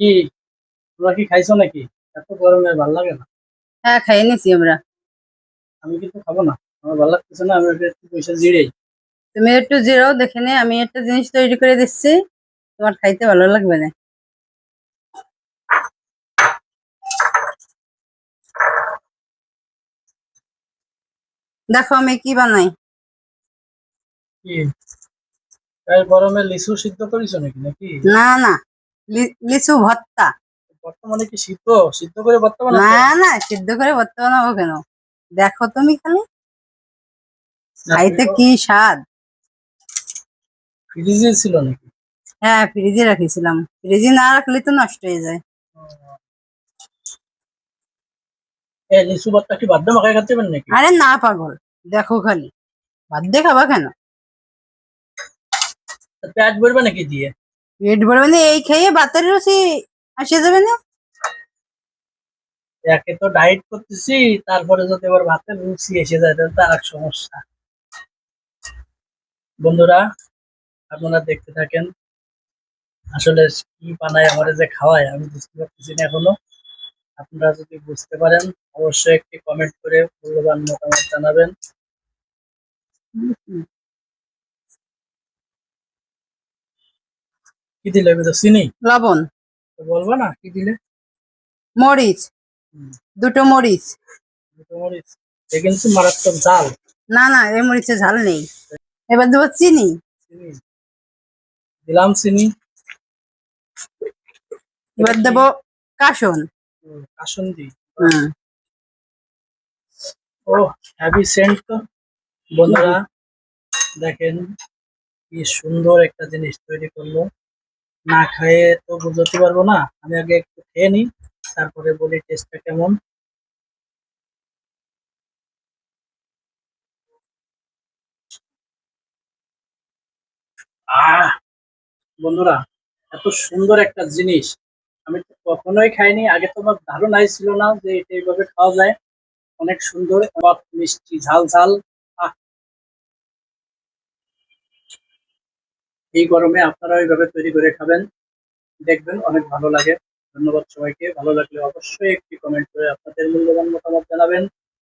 কি তোমরা কি খাইছো নাকি? এত গরমে ভাল লাগে না। হ্যাঁ, খাইয়ে নিছি আমরা। আমি কিন্তু খাবো না, আমার ভালো লাগতেছে না, আমি একটু পয়সা জিরেই। তুমি একটু জিরাও, দেখে নে, আমি একটা জিনিস তৈরি করে দিচ্ছি, তোমার খাইতে ভালো লাগবে না। দেখো আমি কি বানাই। কি এই গরমে লিচু সিদ্ধ করিছো নাকি নাকি? না না, লিচু ভর্তা। বর্তমানে কি সিদ্ধ সিদ্ধ করে ভর্তা না বানাচ্ছো? না, সিদ্ধ করে ভর্তা বানাবো কেন? দেখো তুমি খালি, না, তুমি খাইতে তো কি স্বাদ। ফ্রিজে ছিল নাকি? হ্যাঁ, ফ্রিজে রাখিছিলাম, ফ্রিজে না রাখলে তো নষ্ট হয়ে যায়। এই লিচু ভর্তা কি বাদাম মাখায় খাতে পারেন নাকি? আরে না পাগল, দেখো খালি, ভাত দিয়ে খাবা কেন? তা পেট ভরবে নাকি দিয়ে? পেট ভরবে না, এই খেয়ে ভাতের রুচি আসে যাবে না। একে তো ডায়েট করতেছি, তারপরে যদি আবার ভাতের রুচি এসে যায় তাহলে তো আর এক সমস্যা। বন্ধুরা, আপনারা দেখতে থাকেন। আসলে কি বানায় আমারে যে খাওয়ায় আমি বুঝতে পারতেছি না এখনো। আপনারা যদি বুঝতে পারেন অবশ্যই একটি কমেন্ট করে মূল্যবান মতামত জানাবেন। কি দিলে আমি তো চিনি, লবণ, তো বলবো না কি দিলে। মরিচ, হুম, দুটো মরিচ। দুটো মরিচ। এ কিন্তু মারাত্মক ঝাল। না না, এই মরিচে ঝাল নেই। এবার দেবো চিনি। চিনি দিলাম, চিনি। এটা এবার কি? দেবো কাসন। কাসুন্দি। হুম। ও, হ্যাভি সেন্ট তো। বন্ধুরা দেখেন, কি সুন্দর একটা জিনিস তৈরি করলো। না খায়ে তো বুঝতে পারবো না, আমি আগে একটু খেয়ে নিই, তারপরে বলি টেস্টটা কেমন। আহ বন্ধুরা, এত সুন্দর একটা জিনিস আমি তো কখনোই খাইনি আগে, তো আমার ধারণাই ছিল না যে এটা এইভাবে খাওয়া যায়। অনেক সুন্দর, টক মিষ্টি ঝাল ঝাল। আহ এই গরমে আপনারা এইভাবে তৈরি করে খাবেন, দেখবেন অনেক ভালো লাগে। ধন্যবাদ সবাইকে, ভালো লাগলে অবশ্যই একটি কমেন্ট করে আপনাদের মূল্যবান মতামত জানাবেন।